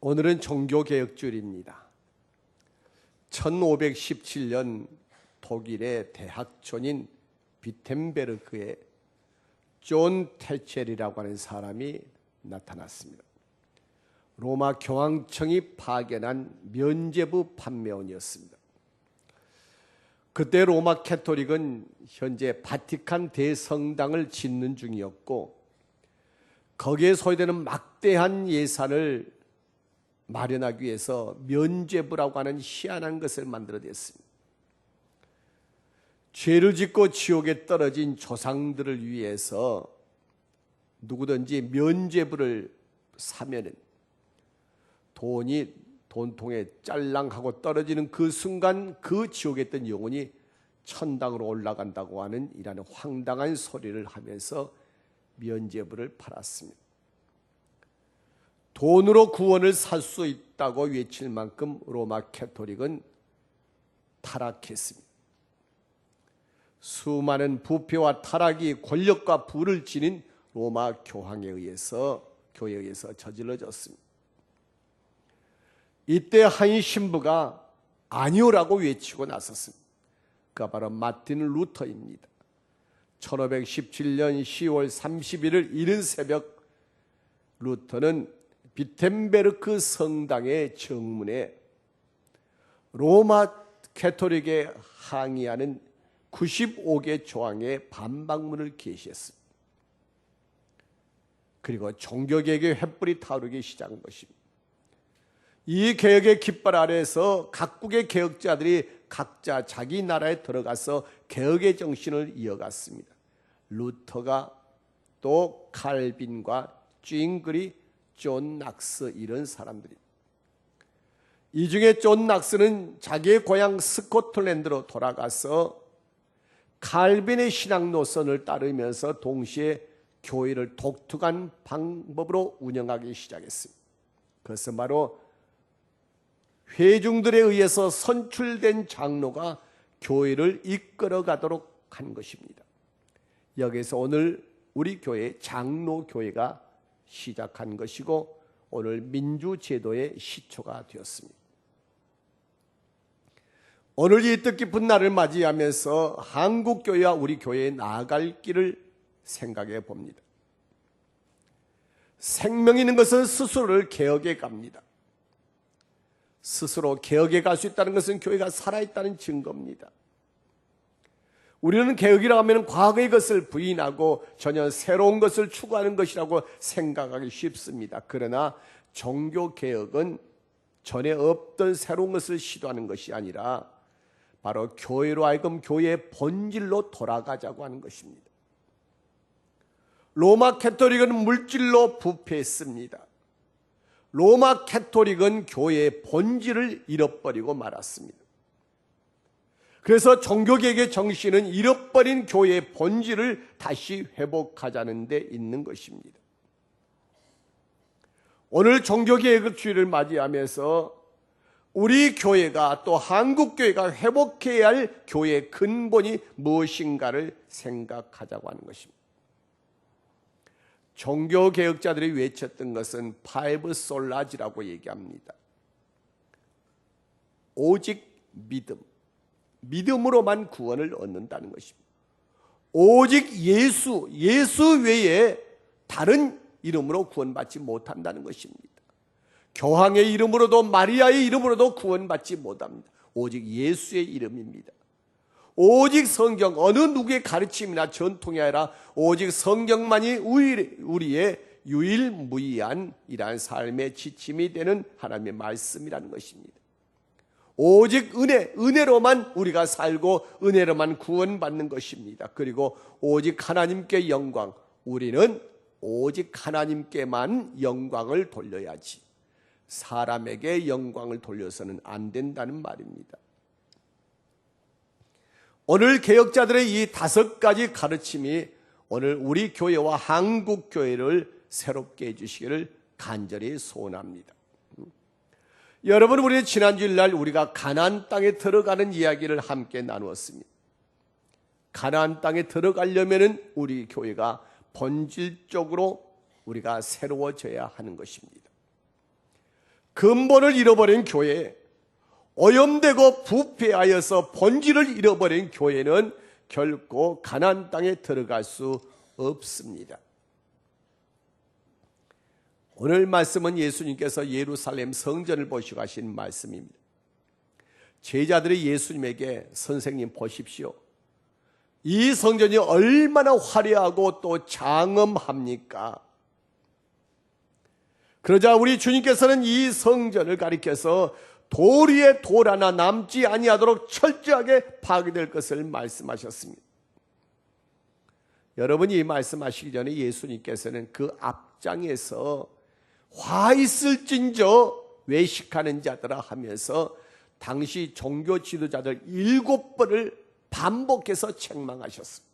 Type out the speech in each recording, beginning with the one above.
오늘은 종교개혁주일입니다. 1517년 독일의 대학촌인 비텐베르크에 존 태첼이라고 하는 사람이 나타났습니다. 로마 교황청이 파견한 면죄부 판매원이었습니다. 그때 로마 캐토릭은 현재 바티칸 대성당을 짓는 중이었고 거기에 소요되는 막대한 예산을 마련하기 위해서 면죄부라고 하는 희한한 것을 만들어냈습니다. 죄를 짓고 지옥에 떨어진 조상들을 위해서 누구든지 면죄부를 사면은 돈통에 짤랑하고 떨어지는 그 순간 그 지옥에 있던 영혼이 천당으로 올라간다고 하는 이라는 황당한 소리를 하면서 면죄부를 팔았습니다. 돈으로 구원을 살 수 있다고 외칠 만큼 로마 캐토릭은 타락했습니다. 수많은 부패와 타락이 권력과 부를 지닌 로마 교회에 의해서 저질러졌습니다. 이때 한 신부가 아니오라고 외치고 나섰습니다. 그가 바로 마틴 루터입니다. 1517년 10월 31일 이른 새벽 루터는 비텐베르크 성당의 정문에 로마 캐토릭에 항의하는 95개 조항의 반박문을 게시했습니다. 그리고 종교개혁의 횃불이 타오르기 시작한 것입니다. 이 개혁의 깃발 아래에서 각국의 개혁자들이 각자 자기 나라에 들어가서 개혁의 정신을 이어갔습니다. 루터가 또 칼빈과 쥐잉글이 존 낙스 이런 사람들이. 이 중에 존 낙스는 자기의 고향 스코틀랜드로 돌아가서 칼빈의 신앙 노선을 따르면서 동시에 교회를 독특한 방법으로 운영하기 시작했습니다. 그것은 바로 회중들에 의해서 선출된 장로가 교회를 이끌어가도록 한 것입니다. 여기서 오늘 우리 교회 장로교회가 시작한 것이고 오늘 민주제도의 시초가 되었습니다. 오늘 이 뜻깊은 날을 맞이하면서 한국교회와 우리 교회에 나아갈 길을 생각해 봅니다. 생명 있는 것은 스스로를 개혁해 갑니다. 스스로 개혁해 갈 수 있다는 것은 교회가 살아있다는 증거입니다. 우리는 개혁이라고 하면 과거의 것을 부인하고 전혀 새로운 것을 추구하는 것이라고 생각하기 쉽습니다. 그러나 종교개혁은 전에 없던 새로운 것을 시도하는 것이 아니라 바로 교회로 하여금 교회의 본질로 돌아가자고 하는 것입니다. 로마 캐토릭은 물질로 부패했습니다. 로마 캐토릭은 교회의 본질을 잃어버리고 말았습니다. 그래서 종교개혁의 정신은 잃어버린 교회의 본질을 다시 회복하자는 데 있는 것입니다. 오늘 종교개혁의 주일을 맞이하면서 우리 교회가 또 한국교회가 회복해야 할 교회의 근본이 무엇인가를 생각하자고 하는 것입니다. 종교개혁자들이 외쳤던 것은 파이브 솔라지라고 얘기합니다. 오직 믿음. 믿음으로만 구원을 얻는다는 것입니다. 오직 예수 외에 다른 이름으로 구원받지 못한다는 것입니다. 교황의 이름으로도 마리아의 이름으로도 구원받지 못합니다. 오직 예수의 이름입니다. 오직 성경, 어느 누구의 가르침이나 전통이 아니라 오직 성경만이 우리의 유일무이한 이러한 삶의 지침이 되는 하나님의 말씀이라는 것입니다. 오직 은혜로만 우리가 살고 은혜로만 구원받는 것입니다. 그리고 오직 하나님께 영광, 우리는 오직 하나님께만 영광을 돌려야지 사람에게 영광을 돌려서는 안 된다는 말입니다. 오늘 개혁자들의 이 5가지 가르침이 오늘 우리 교회와 한국교회를 새롭게 해주시기를 간절히 소원합니다. 여러분, 우리는 지난주일날 우리가 가나안 땅에 들어가는 이야기를 함께 나누었습니다. 가나안 땅에 들어가려면 우리 교회가 본질적으로 우리가 새로워져야 하는 것입니다. 근본을 잃어버린 교회, 오염되고 부패하여서 본질을 잃어버린 교회는 결코 가나안 땅에 들어갈 수 없습니다. 오늘 말씀은 예수님께서 예루살렘 성전을 보시고 하신 말씀입니다. 제자들이 예수님에게 선생님 보십시오. 이 성전이 얼마나 화려하고 또 장엄합니까? 그러자 우리 주님께서는 이 성전을 가리켜서 돌 위에 돌 하나 남지 아니하도록 철저하게 파괴될 것을 말씀하셨습니다. 여러분이 이 말씀하시기 전에 예수님께서는 그 앞장에서 화 있을진저 외식하는 자들아 하면서 당시 종교 지도자들 7번을 반복해서 책망하셨습니다.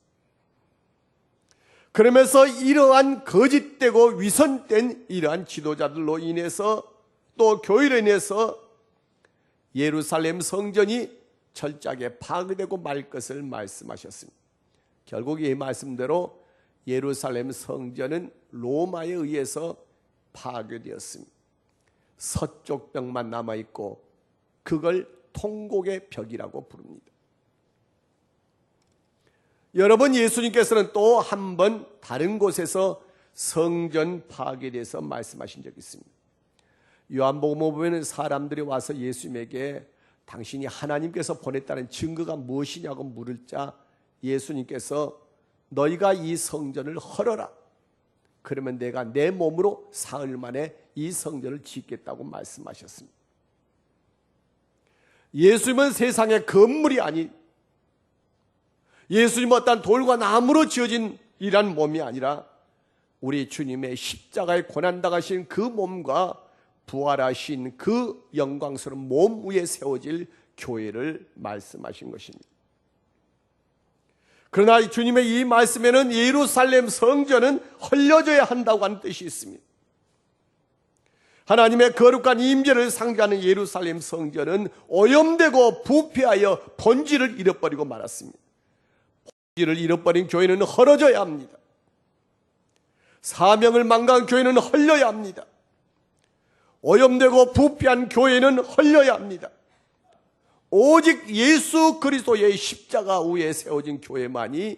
그러면서 이러한 거짓되고 위선된 이러한 지도자들로 인해서 또 교회로 인해서 예루살렘 성전이 철저하게 파괴되고 말 것을 말씀하셨습니다. 결국 이 말씀대로 예루살렘 성전은 로마에 의해서 파괴되었습니다. 서쪽 벽만 남아있고 그걸 통곡의 벽이라고 부릅니다. 여러분, 예수님께서는 또 한 번 다른 곳에서 성전 파괴에 대해서 말씀하신 적이 있습니다. 요한복음에 보면 사람들이 와서 예수님에게 당신이 하나님께서 보냈다는 증거가 무엇이냐고 물을 자 예수님께서 너희가 이 성전을 헐어라. 그러면 내가 내 몸으로 사흘 만에 이 성전을 짓겠다고 말씀하셨습니다. 예수님은 세상의 건물이 아닌, 예수님은 어떤 돌과 나무로 지어진 이란 몸이 아니라 우리 주님의 십자가에 고난당하신 그 몸과 부활하신 그 영광스러운 몸 위에 세워질 교회를 말씀하신 것입니다. 그러나 주님의 이 말씀에는 예루살렘 성전은 헐려져야 한다고 하는 뜻이 있습니다. 하나님의 거룩한 임재를 상징하는 예루살렘 성전은 오염되고 부패하여 본질을 잃어버리고 말았습니다. 본질을 잃어버린 교회는 헐어져야 합니다. 사명을 망각한 교회는 헐려야 합니다. 오염되고 부패한 교회는 헐려야 합니다. 오직 예수 그리스도의 십자가 위에 세워진 교회만이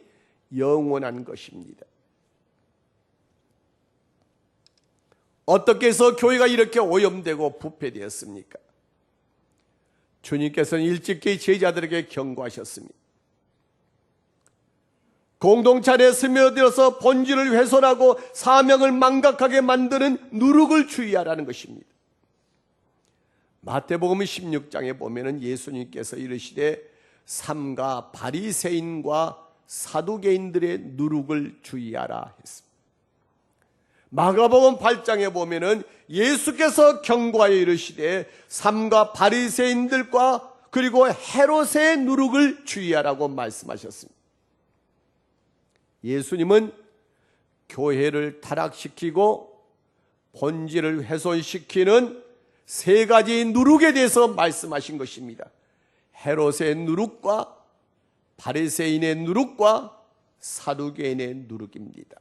영원한 것입니다. 어떻게 해서 교회가 이렇게 오염되고 부패되었습니까? 주님께서는 일찍이 제자들에게 경고하셨습니다. 공동체 안에 스며들어서 본질을 훼손하고 사명을 망각하게 만드는 누룩을 주의하라는 것입니다. 마태복음 16장에 보면은 예수님께서 이르시되 삼가 바리새인과 사두개인들의 누룩을 주의하라 했습니다. 마가복음 8장에 보면은 예수께서 경고하여 이르시되 삼가 바리새인들과 그리고 헤롯의 누룩을 주의하라고 말씀하셨습니다. 예수님은 교회를 타락시키고 본질을 훼손시키는 세 가지 누룩에 대해서 말씀하신 것입니다. 헤롯의 누룩과 바리새인의 누룩과 사두개인의 누룩입니다.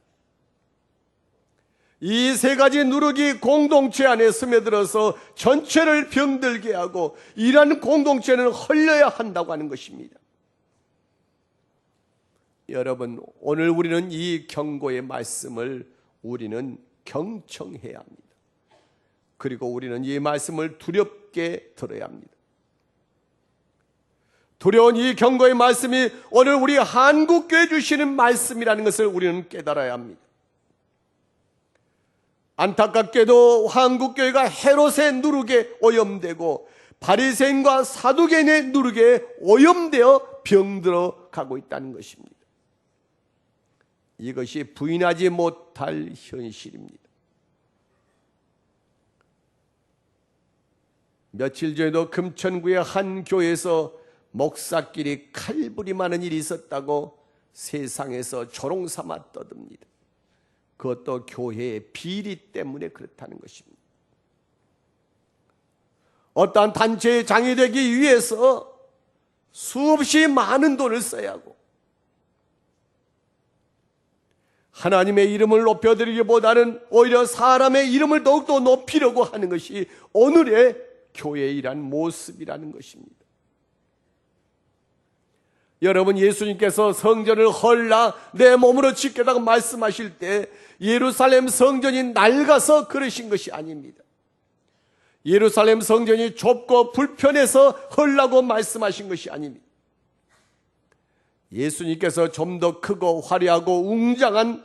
이 세 가지 누룩이 공동체 안에 스며들어서 전체를 병들게 하고 이러한 공동체는 헐려야 한다고 하는 것입니다. 여러분, 오늘 우리는 이 경고의 말씀을 우리는 경청해야 합니다. 그리고 우리는 이 말씀을 두렵게 들어야 합니다. 두려운 이 경고의 말씀이 오늘 우리 한국교회 주시는 말씀이라는 것을 우리는 깨달아야 합니다. 안타깝게도 한국교회가 헤롯의 누룩에 오염되고 바리새인과 사두개인의 누룩에 오염되어 병들어 가고 있다는 것입니다. 이것이 부인하지 못할 현실입니다. 며칠 전에도 금천구의 한 교회에서 목사끼리 칼부림하는 일이 있었다고 세상에서 조롱삼아 떠듭니다. 그것도 교회의 비리 때문에 그렇다는 것입니다. 어떠한 단체의 장이 되기 위해서 수없이 많은 돈을 써야 하고 하나님의 이름을 높여드리기보다는 오히려 사람의 이름을 더욱더 높이려고 하는 것이 오늘의 교회이란 모습이라는 것입니다. 여러분, 예수님께서 성전을 헐라 내 몸으로 짓겠다고 말씀하실 때 예루살렘 성전이 낡아서 그러신 것이 아닙니다. 예루살렘 성전이 좁고 불편해서 헐라고 말씀하신 것이 아닙니다. 예수님께서 좀 더 크고 화려하고 웅장한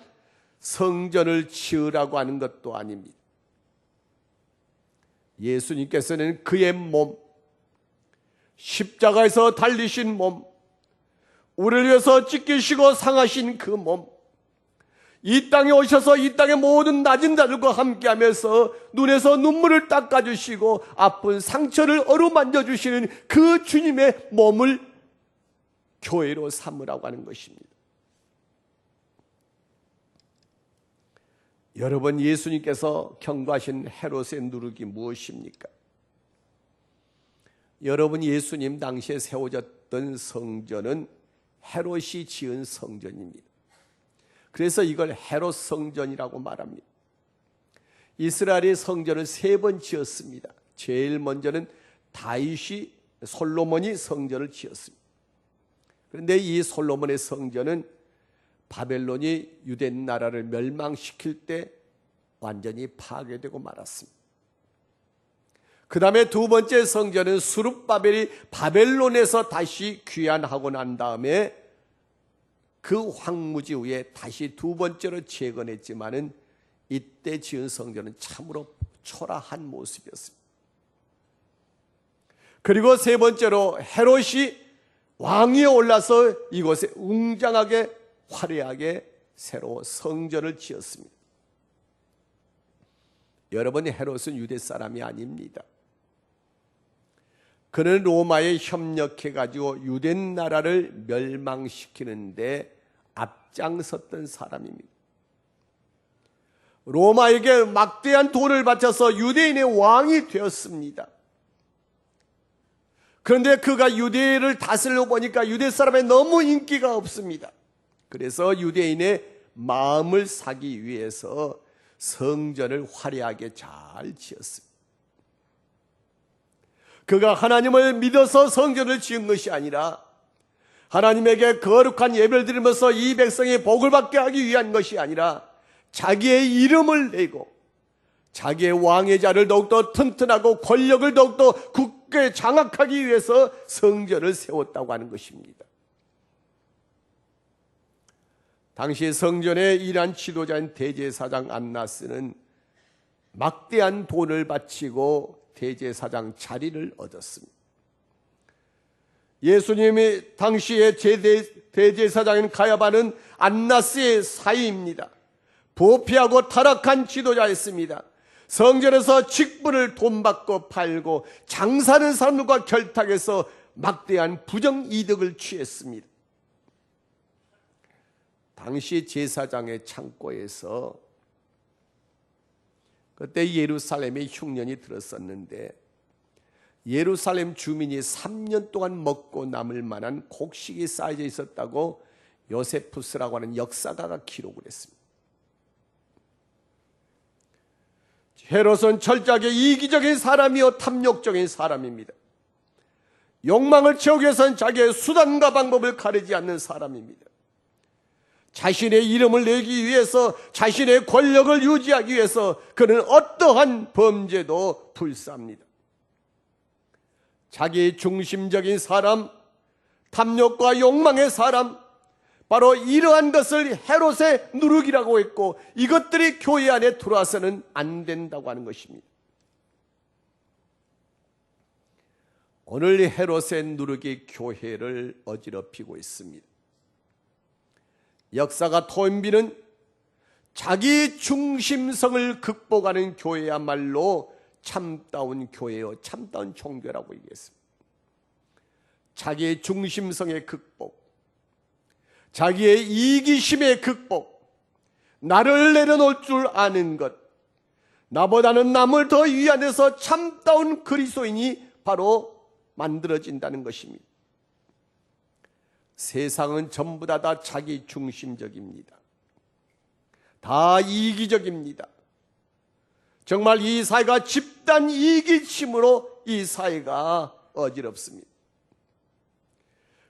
성전을 지으라고 하는 것도 아닙니다. 예수님께서는 그의 몸, 십자가에서 달리신 몸, 우리를 위해서 찢기시고 상하신 그 몸, 이 땅에 오셔서 이 땅의 모든 낮은 자들과 함께하면서 눈에서 눈물을 닦아주시고 아픈 상처를 어루만져 주시는 그 주님의 몸을 교회로 삼으라고 하는 것입니다. 여러분, 예수님께서 경고하신 헤롯의 누룩이 무엇입니까? 여러분, 예수님 당시에 세워졌던 성전은 헤롯이 지은 성전입니다. 그래서 이걸 헤롯 성전이라고 말합니다. 이스라엘의 성전을 3번 지었습니다. 제일 먼저는 다윗이, 솔로몬이 성전을 지었습니다. 그런데 이 솔로몬의 성전은 바벨론이 유대 나라를 멸망시킬 때 완전히 파괴되고 말았습니다. 그 다음에 두 번째 성전은 수룹바벨이 바벨론에서 다시 귀환하고 난 다음에 그 황무지 후에 다시 두 번째로 재건했지만은 이때 지은 성전은 참으로 초라한 모습이었습니다. 그리고 세 번째로 헤롯이 왕위에 올라서 이곳에 웅장하게 화려하게 새로 성전을 지었습니다. 여러분, 헤롯은 유대 사람이 아닙니다. 그는 로마에 협력해가지고 유대 나라를 멸망시키는데 앞장섰던 사람입니다. 로마에게 막대한 돈을 바쳐서 유대인의 왕이 되었습니다. 그런데 그가 유대를 다스리고 보니까 유대 사람에 너무 인기가 없습니다. 그래서 유대인의 마음을 사기 위해서 성전을 화려하게 잘 지었습니다. 그가 하나님을 믿어서 성전을 지은 것이 아니라 하나님에게 거룩한 예배를 드리면서 이 백성이 복을 받게 하기 위한 것이 아니라 자기의 이름을 내고 자기의 왕의 자를 더욱더 튼튼하고 권력을 더욱더 굳게 장악하기 위해서 성전을 세웠다고 하는 것입니다. 당시 성전의 일한 지도자인 대제사장 안나스는 막대한 돈을 바치고 대제사장 자리를 얻었습니다. 예수님이 당시의 대제사장인 가야바는 안나스의 사위입니다. 부패하고 타락한 지도자였습니다. 성전에서 직분을 돈 받고 팔고 장사하는 사람들과 결탁해서 막대한 부정이득을 취했습니다. 당시 제사장의 창고에서 그때 예루살렘에 흉년이 들었었는데 예루살렘 주민이 3년 동안 먹고 남을 만한 곡식이 쌓여져 있었다고 요세푸스라고 하는 역사가가 기록을 했습니다. 헤롯은 철저하게 이기적인 사람이요 탐욕적인 사람입니다. 욕망을 채우기 위해서는 자기의 수단과 방법을 가리지 않는 사람입니다. 자신의 이름을 내기 위해서, 자신의 권력을 유지하기 위해서 그는 어떠한 범죄도 불사합니다. 자기 중심적인 사람, 탐욕과 욕망의 사람, 바로 이러한 것을 헤롯의 누룩이라고 했고 이것들이 교회 안에 들어와서는 안 된다고 하는 것입니다. 오늘 헤롯의 누룩이 교회를 어지럽히고 있습니다. 역사가 토인비는 자기 중심성을 극복하는 교회야말로 참다운 교회요, 참다운 종교라고 얘기했습니다. 자기의 중심성의 극복, 자기의 이기심의 극복, 나를 내려놓을 줄 아는 것, 나보다는 남을 더 위안해서 참다운 그리스도인이 바로 만들어진다는 것입니다. 세상은 전부 다 자기 중심적입니다. 다 이기적입니다. 정말 이 사회가 집단 이기심으로 이 사회가 어지럽습니다.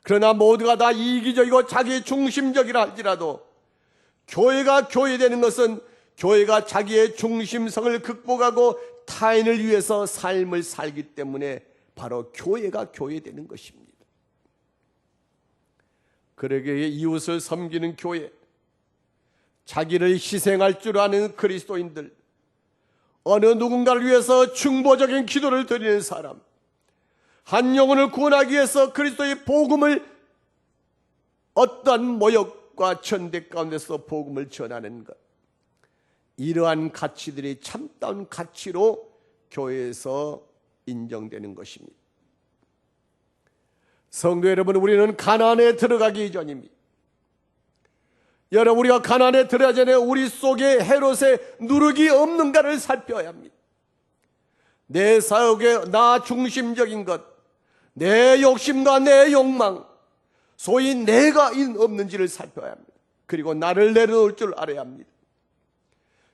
그러나 모두가 다 이기적이고 자기 중심적이라 할지라도 교회가 교회되는 것은 교회가 자기의 중심성을 극복하고 타인을 위해서 삶을 살기 때문에 바로 교회가 교회되는 것입니다. 그러기에 이웃을 섬기는 교회, 자기를 희생할 줄 아는 그리스도인들, 어느 누군가를 위해서 중보적인 기도를 드리는 사람, 한 영혼을 구원하기 위해서 그리스도의 복음을 어떠한 모욕과 천대 가운데서 복음을 전하는 것, 이러한 가치들이 참다운 가치로 교회에서 인정되는 것입니다. 성도 여러분, 우리는 가나안에 들어가기 이전입니다. 여러분, 우리가 가나안에 들어가기 전에 우리 속에 헤롯의 누룩이 없는가를 살펴야 합니다. 내 사역에 나 중심적인 것, 내 욕심과 내 욕망, 소위 내가 없는지를 살펴야 합니다. 그리고 나를 내려놓을 줄 알아야 합니다.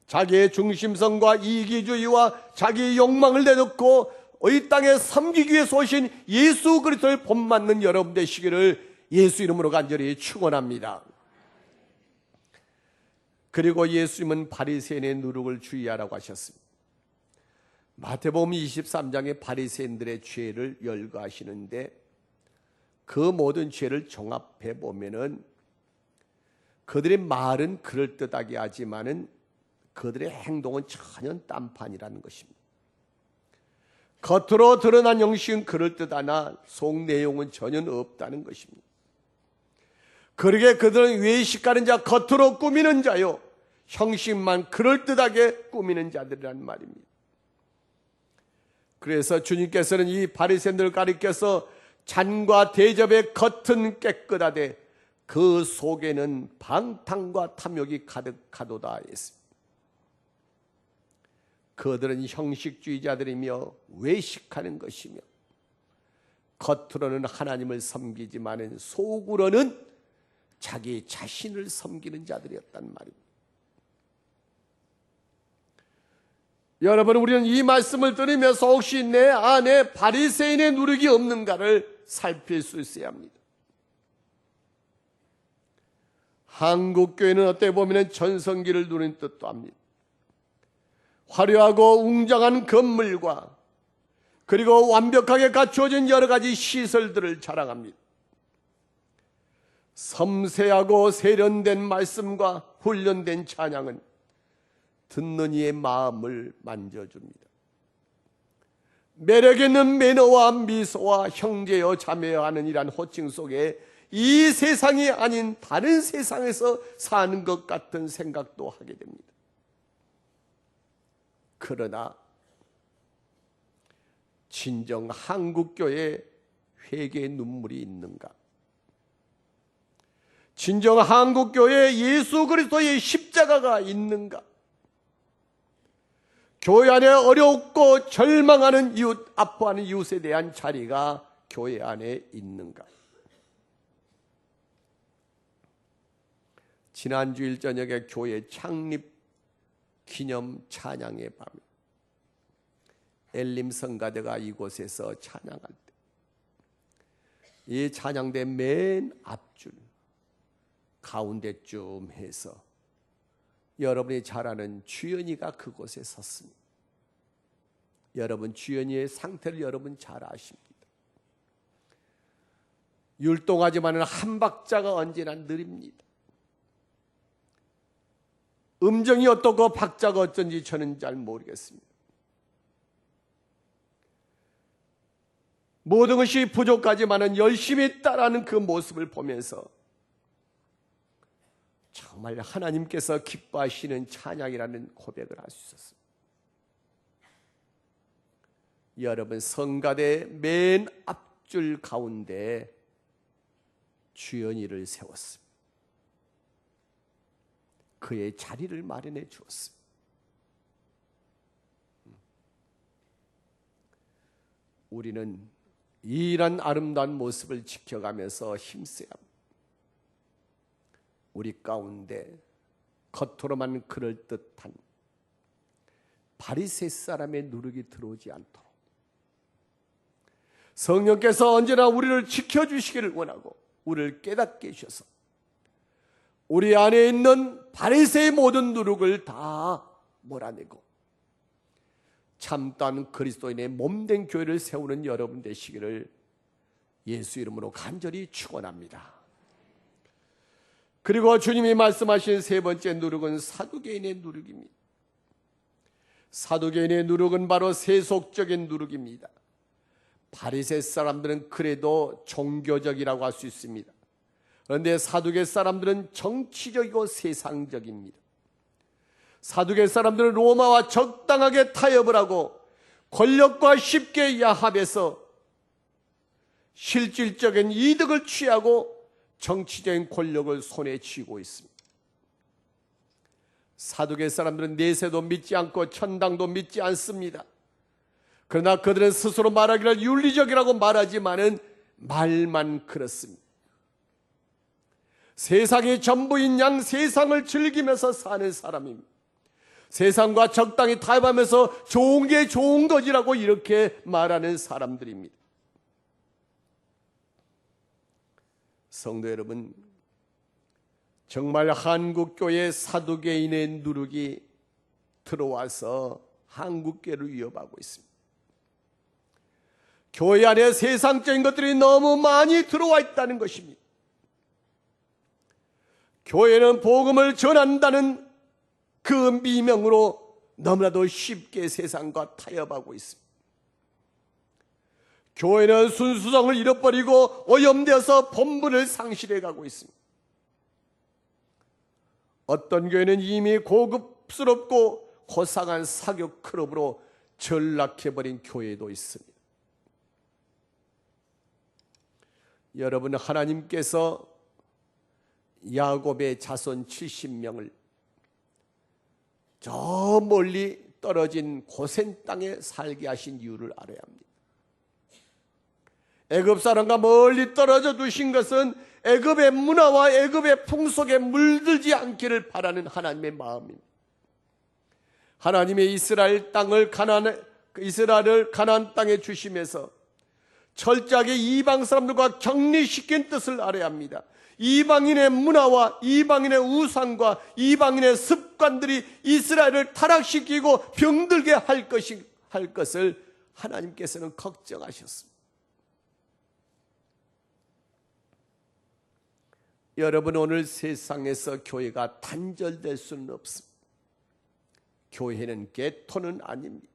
자기의 중심성과 이기주의와 자기의 욕망을 내놓고 이 땅에 섬기기 위해서 오신 예수 그리스도를 본받는 여러분 되시기를 예수 이름으로 간절히 축원합니다. 그리고 예수님은 바리새인의 누룩을 주의하라고 하셨습니다. 마태복음 23장에 바리새인들의 죄를 열거하시는데 그 모든 죄를 종합해 보면은 그들의 말은 그럴듯하게 하지만은 그들의 행동은 전혀 딴판이라는 것입니다. 겉으로 드러난 형식은 그럴듯하나 속 내용은 전혀 없다는 것입니다. 그러게 그들은 외식하는 자, 겉으로 꾸미는 자요, 형식만 그럴듯하게 꾸미는 자들이란 말입니다. 그래서 주님께서는 이 바리새인들을 가리켜서 잔과 대접의 겉은 깨끗하되 그 속에는 방탕과 탐욕이 가득하도다 했습니다. 그들은 형식주의자들이며 외식하는 것이며 겉으로는 하나님을 섬기지만은 속으로는 자기 자신을 섬기는 자들이었단 말입니다. 여러분, 우리는 이 말씀을 들으면서 혹시 내 안에 바리새인의 누룩이 없는가를 살필 수 있어야 합니다. 한국 교회는 어떻게 보면 전성기를 누리는 뜻도 합니다. 화려하고 웅장한 건물과 그리고 완벽하게 갖추어진 여러 가지 시설들을 자랑합니다. 섬세하고 세련된 말씀과 훈련된 찬양은 듣는 이의 마음을 만져줍니다. 매력있는 매너와 미소와 형제여 자매여 하는 이란 호칭 속에 이 세상이 아닌 다른 세상에서 사는 것 같은 생각도 하게 됩니다. 그러나 진정 한국교회에 회개의 눈물이 있는가? 진정 한국교회에 예수 그리스도의 십자가가 있는가? 교회 안에 어렵고 절망하는 이웃, 아파하는 이웃에 대한 자리가 교회 안에 있는가? 지난주일 저녁에 교회 창립 기념 찬양의 밤, 엘림 성가대가 이곳에서 찬양할 때 이 찬양대 맨 앞줄 가운데쯤 해서 여러분이 잘 아는 주연이가 그곳에 섰습니다. 여러분, 주연이의 상태를 여러분 잘 아십니다. 율동하지만 한 박자가 언제나 느립니다. 음정이 어떻고 박자가 어쩐지 저는 잘 모르겠습니다. 모든 것이 부족하지만 열심히 따라하는 그 모습을 보면서 정말 하나님께서 기뻐하시는 찬양이라는 고백을 할 수 있었습니다. 여러분, 성가대 맨 앞줄 가운데 주연이를 세웠습니다. 그의 자리를 마련해 주었습니다. 우리는 이런 아름다운 모습을 지켜가면서 힘써야 합니다. 우리 가운데 겉으로만 그럴듯한 바리새 사람의 누룩이 들어오지 않도록 성령께서 언제나 우리를 지켜주시기를 원하고 우리를 깨닫게 해주셔서 우리 안에 있는 바리새의 모든 누룩을 다 몰아내고 참다운 그리스도인의 몸된 교회를 세우는 여러분 되시기를 예수 이름으로 간절히 축원합니다. 그리고 주님이 말씀하신 세 번째 누룩은 사두개인의 누룩입니다. 사두개인의 누룩은 바로 세속적인 누룩입니다. 바리새 사람들은 그래도 종교적이라고 할 수 있습니다. 그런데 사두개 사람들은 정치적이고 세상적입니다. 사두개 사람들은 로마와 적당하게 타협을 하고 권력과 쉽게 야합해서 실질적인 이득을 취하고 정치적인 권력을 손에 쥐고 있습니다. 사두개 사람들은 내세도 믿지 않고 천당도 믿지 않습니다. 그러나 그들은 스스로 말하기를 윤리적이라고 말하지만은 말만 그렇습니다. 세상이 전부인 양 세상을 즐기면서 사는 사람입니다. 세상과 적당히 타협하면서 좋은 게 좋은 거지라고 이렇게 말하는 사람들입니다. 성도 여러분, 정말 한국교회 사두개인의 누룩이 들어와서 한국교회를 위협하고 있습니다. 교회 안에 세상적인 것들이 너무 많이 들어와 있다는 것입니다. 교회는 복음을 전한다는 그 미명으로 너무나도 쉽게 세상과 타협하고 있습니다. 교회는 순수성을 잃어버리고 오염되어서 본분을 상실해가고 있습니다. 어떤 교회는 이미 고급스럽고 고상한 사교 클럽으로 전락해버린 교회도 있습니다. 여러분, 하나님께서 야곱의 자손 70명을 저 멀리 떨어진 고센 땅에 살게 하신 이유를 알아야 합니다. 애굽 사람과 멀리 떨어져 두신 것은 애굽의 문화와 애굽의 풍속에 물들지 않기를 바라는 하나님의 마음입니다. 하나님의 이스라엘을 가나안 땅에 주시면서 철저하게 이방 사람들과 격리시킨 뜻을 알아야 합니다. 이방인의 문화와 이방인의 우상과 이방인의 습관들이 이스라엘을 타락시키고 병들게 할 것을 하나님께서는 걱정하셨습니다. 여러분, 오늘 세상에서 교회가 단절될 수는 없습니다. 교회는 개토는 아닙니다.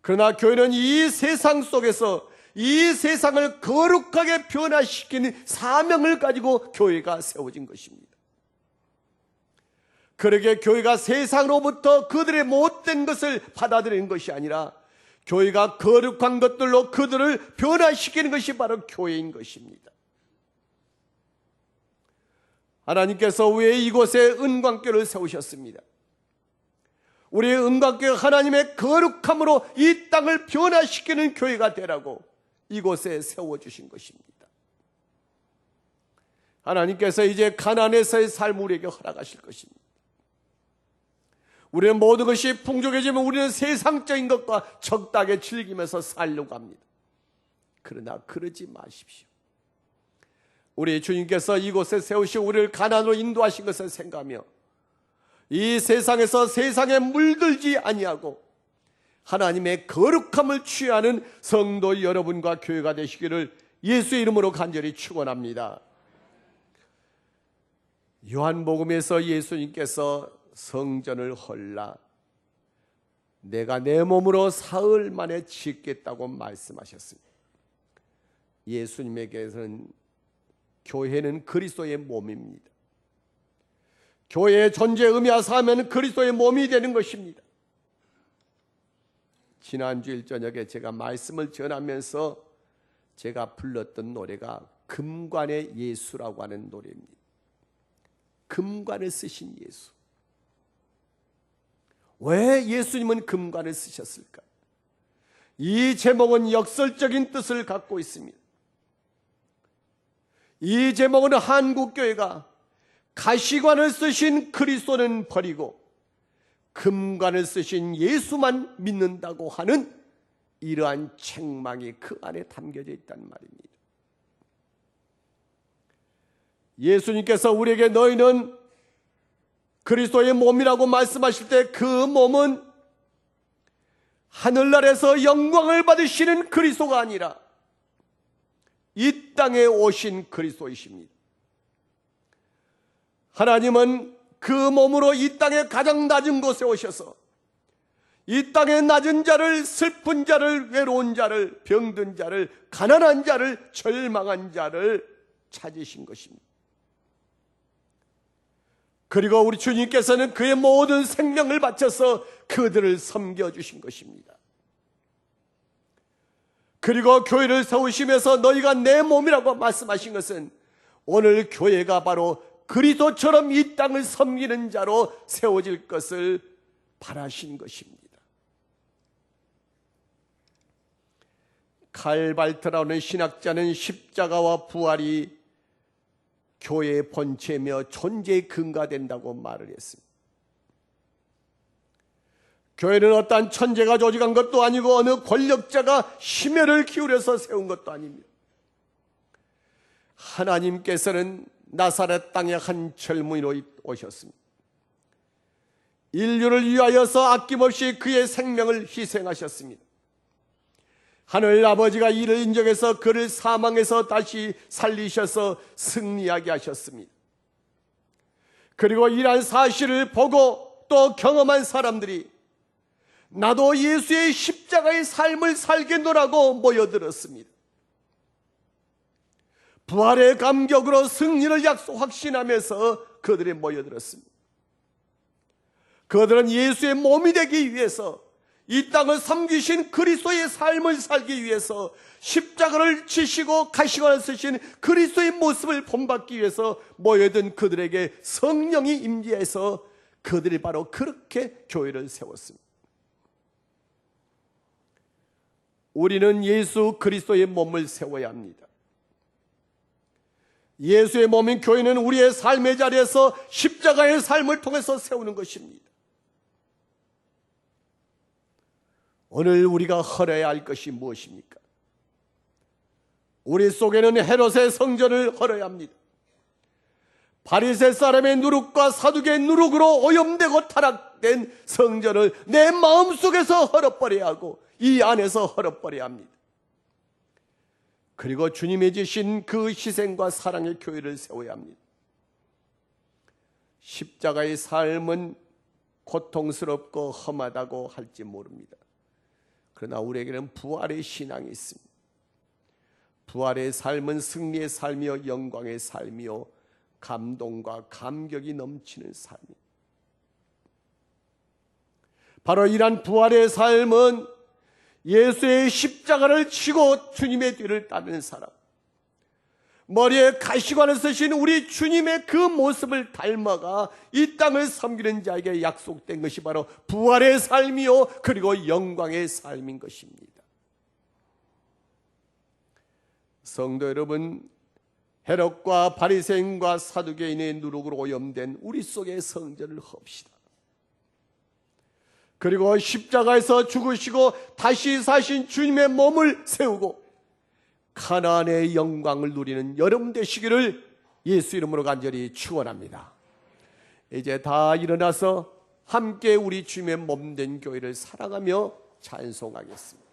그러나 교회는 이 세상 속에서 이 세상을 거룩하게 변화시키는 사명을 가지고 교회가 세워진 것입니다. 그러게 교회가 세상으로부터 그들의 못된 것을 받아들이는 것이 아니라 교회가 거룩한 것들로 그들을 변화시키는 것이 바로 교회인 것입니다. 하나님께서 왜 이곳에 은광교를 세우셨습니다? 우리의 은광교가 하나님의 거룩함으로 이 땅을 변화시키는 교회가 되라고 이곳에 세워주신 것입니다. 하나님께서 이제 가나안에서의 삶을 우리에게 허락하실 것입니다. 우리는 모든 것이 풍족해지면 우리는 세상적인 것과 적당하게 즐기면서 살려고 합니다. 그러나 그러지 마십시오. 우리 주님께서 이곳에 세우시고 우리를 가나안으로 인도하신 것을 생각하며 이 세상에서 세상에 물들지 아니하고 하나님의 거룩함을 취하는 성도 여러분과 교회가 되시기를 예수의 이름으로 간절히 축원합니다. 요한복음에서 예수님께서 성전을 헐라 내가 내 몸으로 사흘 만에 짓겠다고 말씀하셨습니다. 예수님에게서는 교회는 그리스도의 몸입니다. 교회의 존재에 의미하사 하면 그리스도의 몸이 되는 것입니다. 지난주일 저녁에 제가 말씀을 전하면서 제가 불렀던 노래가 금관의 예수라고 하는 노래입니다. 금관을 쓰신 예수. 왜 예수님은 금관을 쓰셨을까? 이 제목은 역설적인 뜻을 갖고 있습니다. 이 제목은 한국교회가 가시관을 쓰신 그리스도는 버리고 금관을 쓰신 예수만 믿는다고 하는 이러한 책망이 그 안에 담겨져 있단 말입니다. 예수님께서 우리에게 너희는 그리스도의 몸이라고 말씀하실 때 그 몸은 하늘나라에서 영광을 받으시는 그리스도가 아니라 이 땅에 오신 그리스도이십니다. 하나님은 그 몸으로 이 땅의 가장 낮은 곳에 오셔서 이 땅의 낮은 자를, 슬픈 자를, 외로운 자를, 병든 자를, 가난한 자를, 절망한 자를 찾으신 것입니다. 그리고 우리 주님께서는 그의 모든 생명을 바쳐서 그들을 섬겨주신 것입니다. 그리고 교회를 세우시면서 너희가 내 몸이라고 말씀하신 것은 오늘 교회가 바로 그리스도처럼 이 땅을 섬기는 자로 세워질 것을 바라신 것입니다. 칼 발트라는 신학자는 십자가와 부활이 교회의 본체며 존재의 근거가 된다고 말을 했습니다. 교회는 어떠한 천재가 조직한 것도 아니고 어느 권력자가 심혈을 기울여서 세운 것도 아닙니다. 하나님께서는 나사렛 땅에 한 젊은이로 오셨습니다. 인류를 위하여서 아낌없이 그의 생명을 희생하셨습니다. 하늘 아버지가 이를 인정해서 그를 사망에서 다시 살리셔서 승리하게 하셨습니다. 그리고 이러한 사실을 보고 또 경험한 사람들이 나도 예수의 십자가의 삶을 살겠노라고 모여들었습니다. 부활의 감격으로 승리를 확신하면서 그들이 모여들었습니다. 그들은 예수의 몸이 되기 위해서 이 땅을 섬기신 그리스도의 삶을 살기 위해서 십자가를 지시고 가시관을 쓰신 그리스도의 모습을 본받기 위해서 모여든 그들에게 성령이 임재해서 그들이 바로 그렇게 교회를 세웠습니다. 우리는 예수 그리스도의 몸을 세워야 합니다. 예수의 몸인 교회는 우리의 삶의 자리에서 십자가의 삶을 통해서 세우는 것입니다. 오늘 우리가 헐어야 할 것이 무엇입니까? 우리 속에는 헤롯의 성전을 헐어야 합니다. 바리새 사람의 누룩과 사두개의 누룩으로 오염되고 타락된 성전을 내 마음속에서 헐어버려야 하고 이 안에서 헐어버려야 합니다. 그리고 주님이 주신 그 희생과 사랑의 교회를 세워야 합니다. 십자가의 삶은 고통스럽고 험하다고 할지 모릅니다. 그러나 우리에게는 부활의 신앙이 있습니다. 부활의 삶은 승리의 삶이요 영광의 삶이요 감동과 감격이 넘치는 삶입니다. 바로 이러한 부활의 삶은 예수의 십자가를 지고 주님의 뒤를 따르는 사람, 머리에 가시관을 쓰신 우리 주님의 그 모습을 닮아가 이 땅을 섬기는 자에게 약속된 것이 바로 부활의 삶이요 그리고 영광의 삶인 것입니다. 성도 여러분, 헤롯과 바리새인과 사두개인의 누룩으로 오염된 우리 속의 성전을 헙시다. 그리고 십자가에서 죽으시고 다시 사신 주님의 몸을 세우고 가나안의 영광을 누리는 여러분 되시기를 예수 이름으로 간절히 축원합니다. 이제 다 일어나서 함께 우리 주님의 몸된 교회를 사랑하며 찬송하겠습니다.